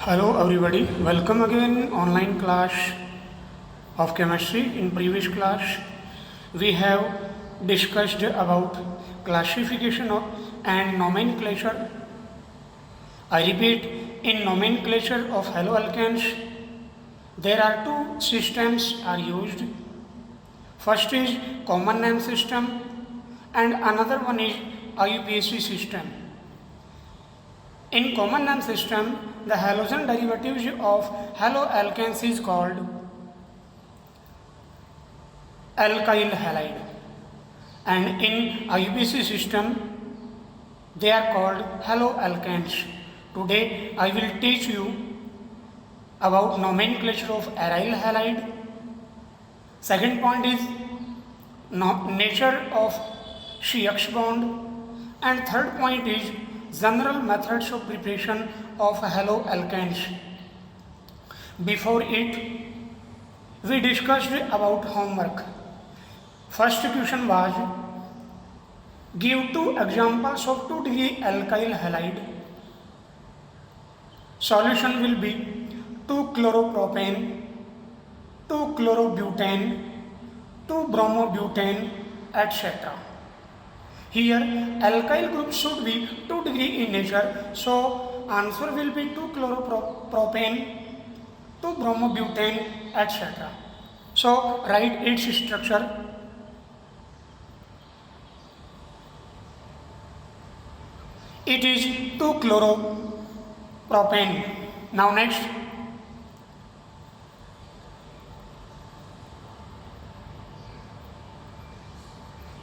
Hello everybody, welcome again online class of chemistry. In previous class we have discussed about classification of and nomenclature. I repeat, in nomenclature of haloalkanes there are two systems are used. First is common name system and another one is IUPAC system. In common name system, the halogen derivatives of haloalkanes is called alkyl halide, and in IUPAC system they are called haloalkanes. Today I will teach you about nomenclature of aryl halide. Second point is nature of CX bond, and third point is general methods of preparation of haloalkanes. Before it, we discussed about homework. First question was, give two examples of 2-degree alkyl halide. Solution will be 2-chloropropane, 2-chlorobutane, 2-bromobutane, etc. Here alkyl group should be 2 degree in nature, so answer will be 2-chloropropane, 2-bromobutane, etc. So write its structure. It is 2-chloropropane. Now next,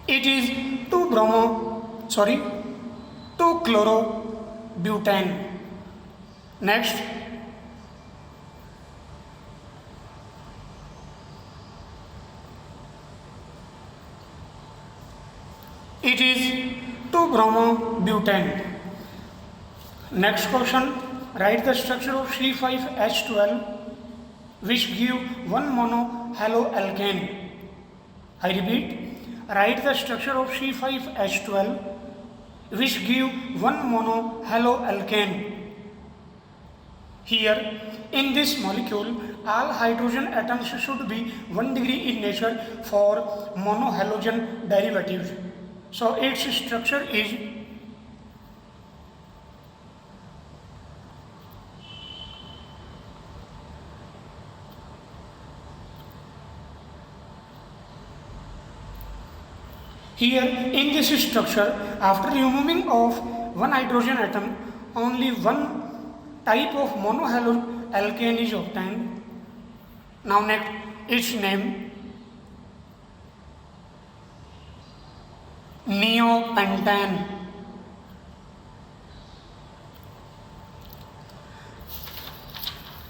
it is 2-chlorobutane. Next, it is 2-bromobutane. Next question, write the structure of C5H12 which give one monohaloalkane. I repeat, write the structure of C5H12 which give one monohaloalkane. Here in this molecule all hydrogen atoms should be 1 degree in nature for monohalogen derivatives. So its structure is here in this structure, after removing of one hydrogen atom, only one type of monohaloalkane is obtained. Now next, its name neopentane.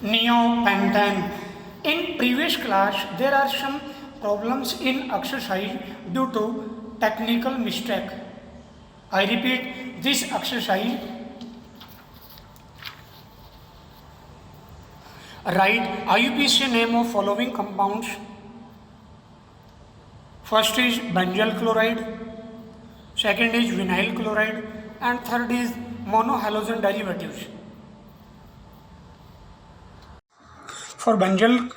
Neopentane. In previous class, there are some problems in exercise due to technical mistake. I repeat, this exercise, write IUPAC name of following compounds. First is benzyl chloride, second is vinyl chloride, and third is monohalogen derivatives. For benzyl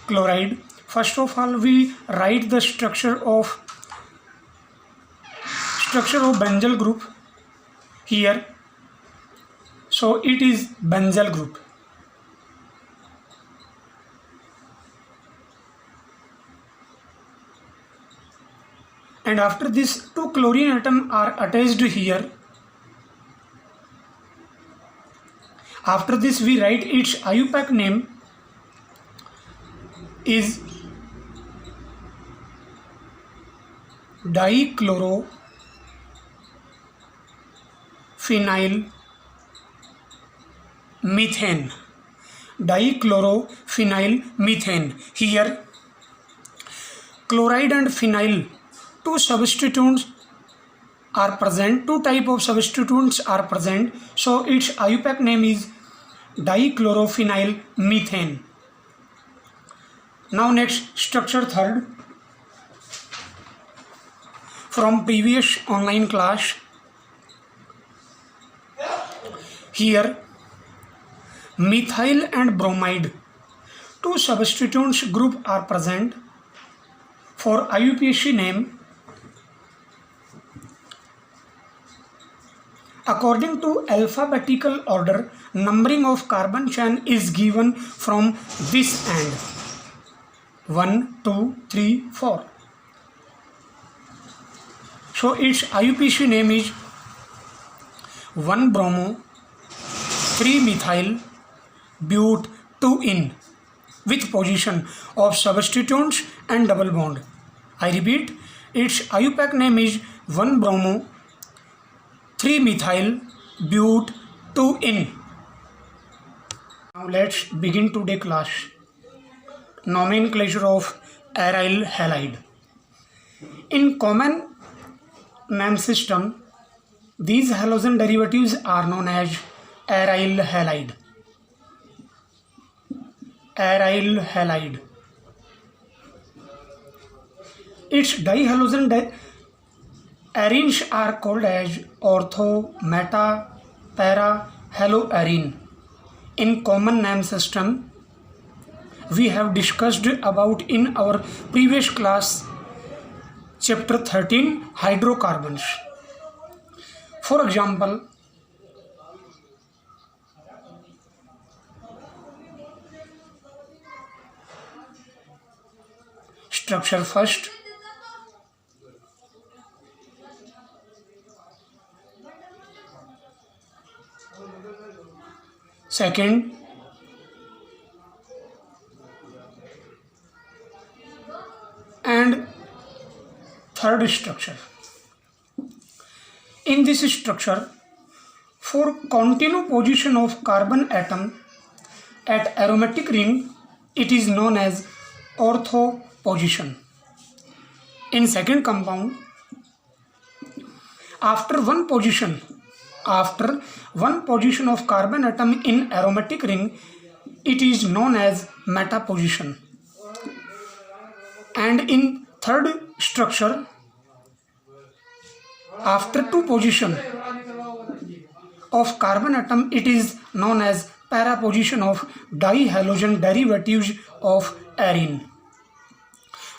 chloride, first of all we write the structure of benzyl group here. So it is benzyl group. And after this, two chlorine atoms are attached here. After this we write its IUPAC name is dichlorophenyl methane. Dichlorophenyl methane. Here chloride and phenyl, two substituents are present, two type of substituents are present, so its IUPAC name is dichlorophenyl methane. Now next, structure third. From previous online class, here methyl and bromide. Two substituents group are present. For IUPAC name, according to alphabetical order, numbering of carbon chain is given from this end. 1, 2, 3, 4. So its IUPAC name is 1 bromo, 3 methyl, but 2 in, with position of substituents and double bond. I repeat, its IUPAC name is 1 bromo, 3 methyl, but 2 in. Now let's begin today's class. Nomenclature of aryl halide. In common name system, these halogen derivatives are known as aryl halide. Aryl halide. Its dihalogen arenes are called as ortho, meta, para, haloarene. In common name system, we have discussed about in our previous class, chapter 13, hydrocarbons. For example, structure first, second, and third structure. In this structure, for continuous position of carbon atom at aromatic ring, it is known as ortho position. In second compound, after one position of carbon atom in aromatic ring, it is known as meta position. And in third structure, after two position of carbon atom, it is known as para position of dihalogen derivatives of arene.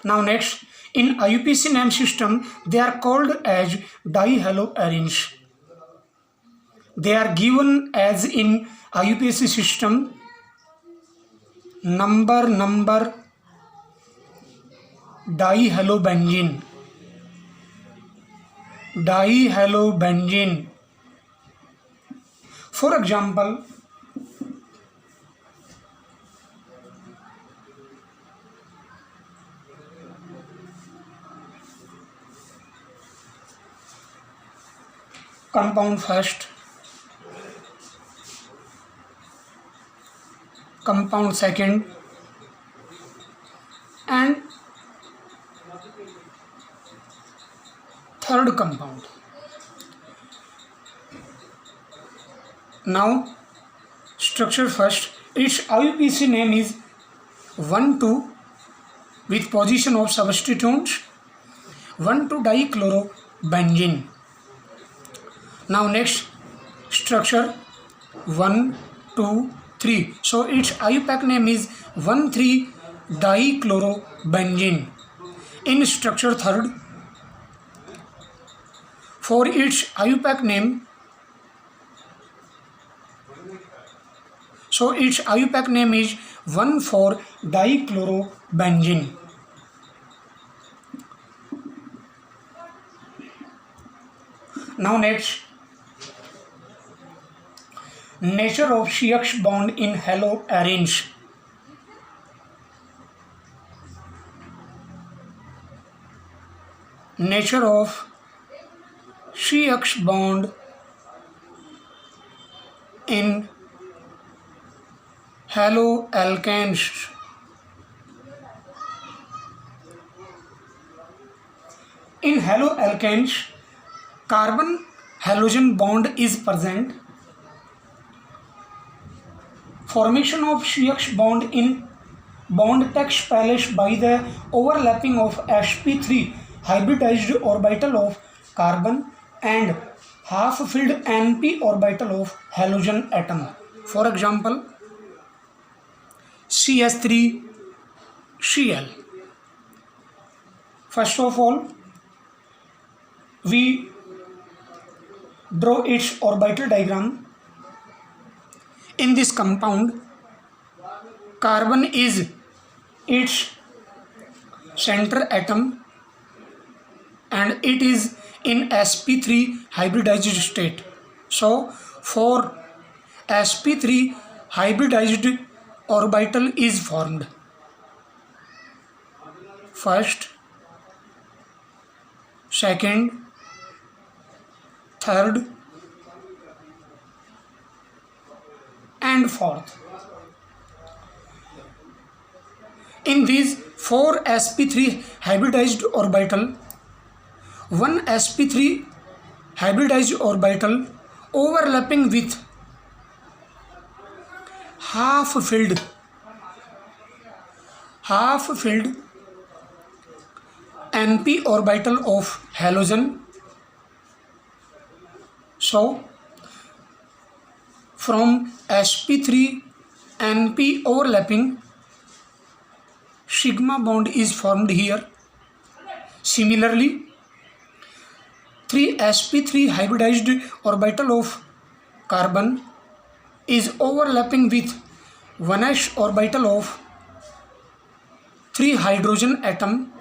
Now next, in IUPAC name system, they are called as dihaloarenes. They are given as in IUPAC system number dihalobenzene. For example, compound first, compound second, and third compound. Now structure first, its IUPAC name is 1,2 with position of substituents 1,2-dichlorobenzene. Now next structure 1, 2, 3. So its IUPAC name is 1,3-dichlorobenzene. In structure third, for its IUPAC name, so its IUPAC name is 1,4-dichlorobenzene. Now next, nature of CX bond in haloarenes. Nature of CX bond in haloalkanes. In haloalkanes, carbon halogen bond is present. Formation of CX bond in bond takes place by the overlapping of sp3 hybridized orbital of carbon and half-filled np orbital of halogen atom. For example, CH3Cl. First of all, we draw its orbital diagram. In this compound, carbon is its center atom and it is in sp3 hybridized state. So for sp3 hybridized orbital is formed. First, second, third and fourth. In these 4 sp3 hybridized orbital, one sp3 hybridized orbital overlapping with half filled np orbital of halogen. So from sp3 np overlapping, sigma bond is formed here. Similarly, 3 sp3 hybridized orbital of carbon is overlapping with 1s orbital of 3 hydrogen atom.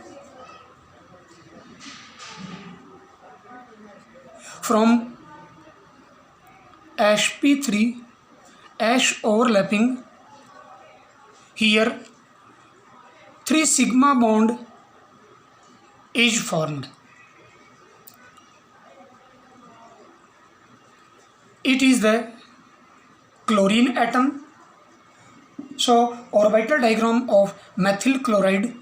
From sp3 s overlapping, here 3 sigma bond is formed. It is the chlorine atom. So orbital diagram of methyl chloride.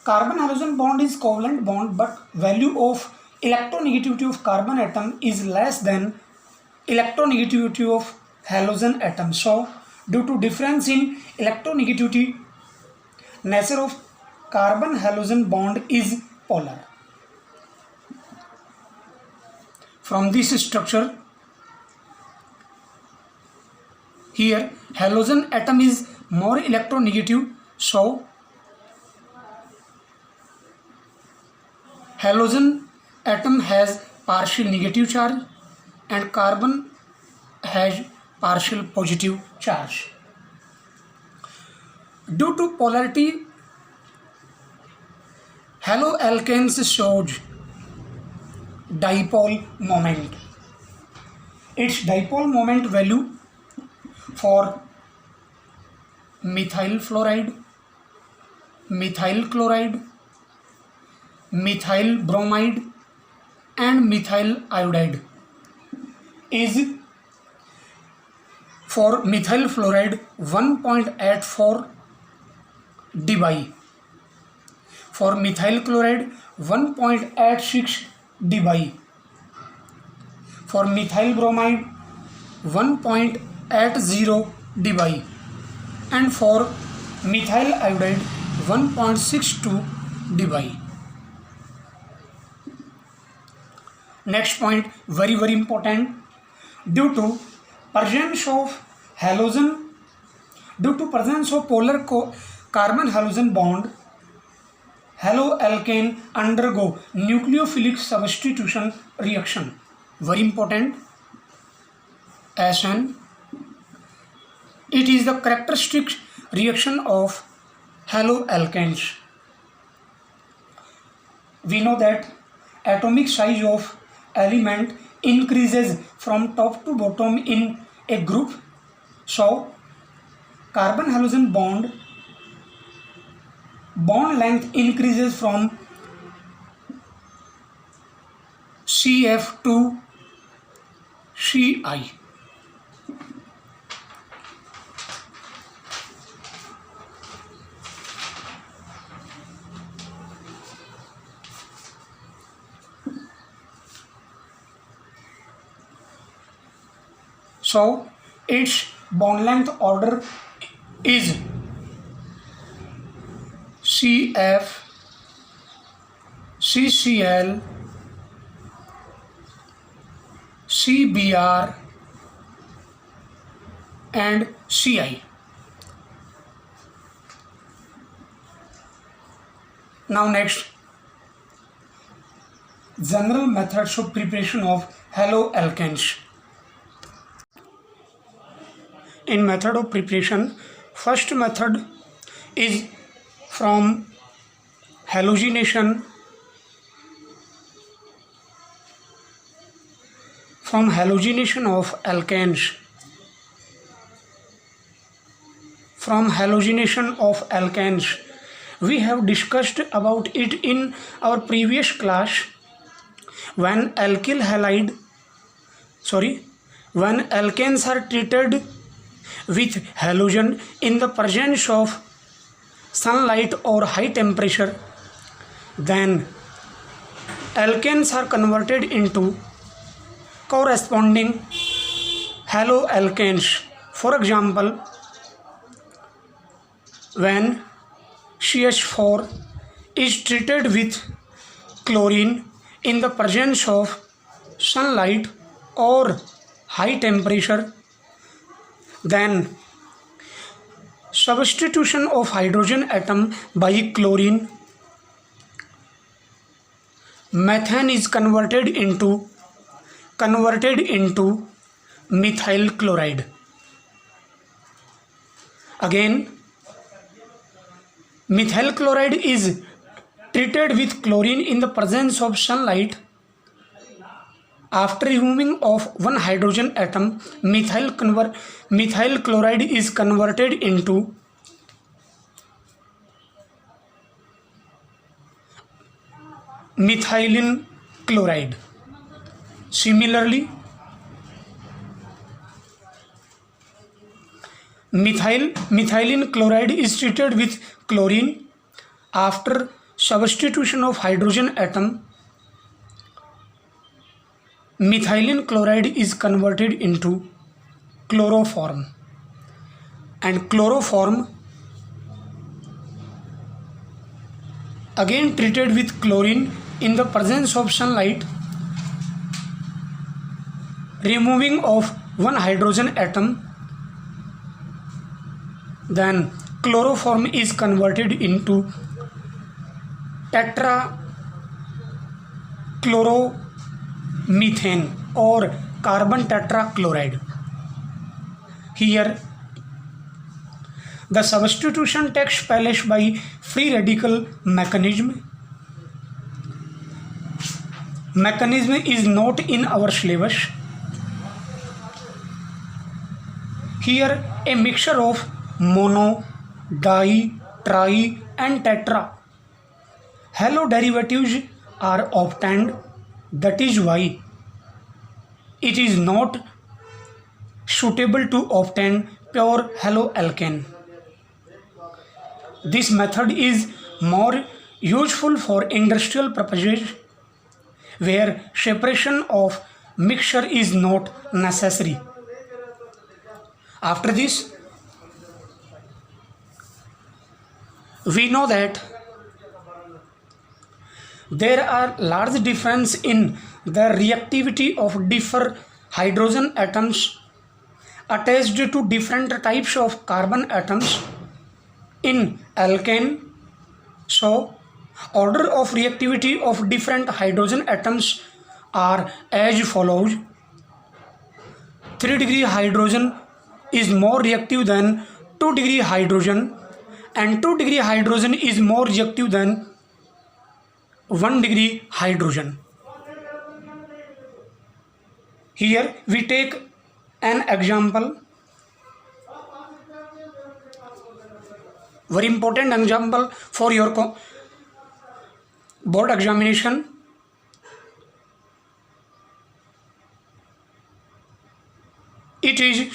Carbon halogen bond is covalent bond, but value of electronegativity of carbon atom is less than electronegativity of halogen atom. So due to difference in electronegativity, nature of carbon halogen bond is polar. From this structure, here halogen atom is more electronegative, so halogen atom has partial negative charge and carbon has partial positive charge. Due to polarity, haloalkanes shows dipole moment. Its dipole moment value for methyl fluoride, methyl chloride, methyl bromide and methyl iodide is, for methyl fluoride 1.84 dBi, for methyl chloride 1.86 dBi, for methyl bromide 1.80 dBi and for methyl iodide 1.62 dBi. Next point, very important, due to presence of polar carbon halogen bond, haloalkane undergo nucleophilic substitution reaction. Very important, SN. It is the characteristic reaction of haloalkanes. We know that atomic size of element increases from top to bottom in a group. So carbon halogen bond length increases from CF to CI. So its bond length order is CF, CCl, CBr and Ci. Now next, general methods of preparation of haloalkanes. In method of preparation, first method is from halogenation of alkanes. From halogenation of alkanes, we have discussed about it in our previous class. When alkanes are treated with halogen in the presence of sunlight or high temperature, then alkanes are converted into corresponding haloalkanes. For example, when CH4 is treated with chlorine in the presence of sunlight or high temperature, then substitution of hydrogen atom by chlorine, methane is converted into methyl chloride. Again, methyl chloride is treated with chlorine in the presence of sunlight. After removing of one hydrogen atom, methyl chloride is converted into methylene chloride. Similarly, methylene chloride is treated with chlorine. After substitution of hydrogen atom, methylene chloride is converted into chloroform, and chloroform again treated with chlorine in the presence of sunlight, removing of one hydrogen atom, then chloroform is converted into tetrachloromethane or carbon tetrachloride. Here, the substitution takes place by free radical mechanism. Mechanism is not in our syllabus. Here, a mixture of mono, di, tri and tetra halo derivatives are obtained. That is why it is not suitable to obtain pure haloalkane. This method is more useful for industrial purposes where separation of mixture is not necessary. After this, we know that there are large difference in the reactivity of different hydrogen atoms attached to different types of carbon atoms in alkane. So, order of reactivity of different hydrogen atoms are as follows. 3-degree hydrogen is more reactive than 2-degree hydrogen, and 2-degree hydrogen is more reactive than 1-degree hydrogen. Here we take an example, very important example for your board examination. It is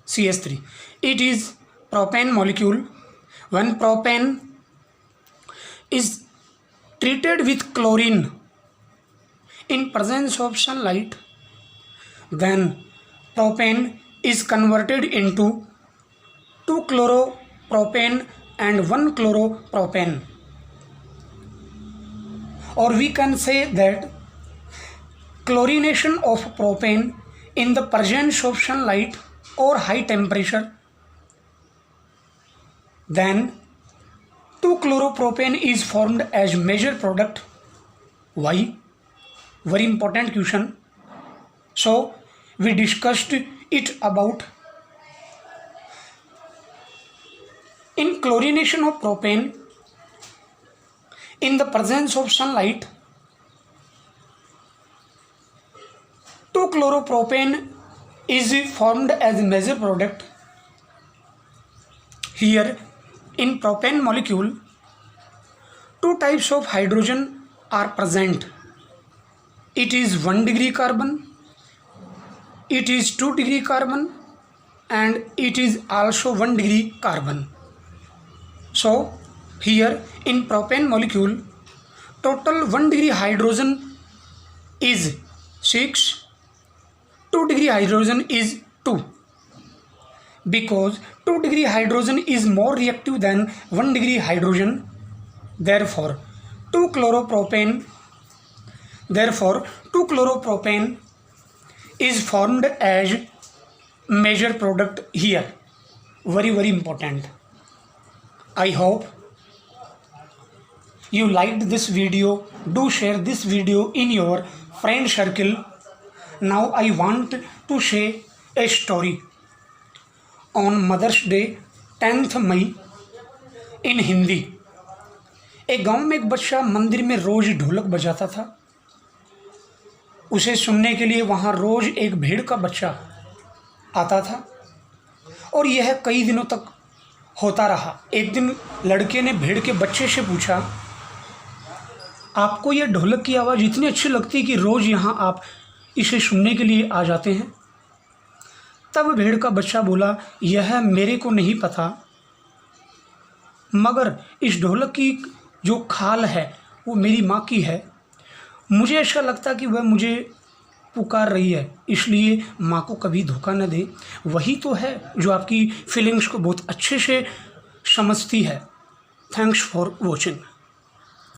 CH3. It is propane molecule. When propane is treated with chlorine in presence of sunlight, then propane is converted into 2-chloropropane and 1-chloropropane. Or we can say that chlorination of propane in the presence of sunlight or high temperature, then 2-chloropropane is formed as major product. Why? Very important question. So we discussed it about in chlorination of propane in the presence of sunlight, 2-chloropropane is formed as major product. Here in propane molecule, two types of hydrogen are present. It is 1 degree carbon, it is 2 degree carbon, and it is also 1 degree carbon. So here in propane molecule, total 1 degree hydrogen is 6, 2 degree hydrogen is 2. Because 2 degree hydrogen is more reactive than 1 degree hydrogen, therefore 2-chloropropane is formed as major product here. Very important. I hope you liked this video. Do share this video in your friend circle. Now I want to share a story. On Mother's Day 10th May in Hindi, एक गांव में एक बच्चा मंदिर में रोज ढोलक बजाता था। उसे सुनने के लिए वहां रोज एक भेड़ का बच्चा आता था और यह कई दिनों तक होता रहा। एक दिन लड़के ने भेड़ के बच्चे से पूछा, आपको यह ढोलक की आवाज़ इतनी अच्छी लगती कि रोज़ यहाँ आप इसे सुनने के लिए आ जाते हैं? तब भेड़ का बच्चा बोला, यह मेरे को नहीं पता, मगर इस ढोलक की जो खाल है वो मेरी माँ की है। मुझे ऐसा लगता कि वह मुझे पुकार रही है, इसलिए माँ को कभी धोखा न दे। वही तो है जो आपकी फीलिंग्स को बहुत अच्छे से समझती है। Thanks for watching.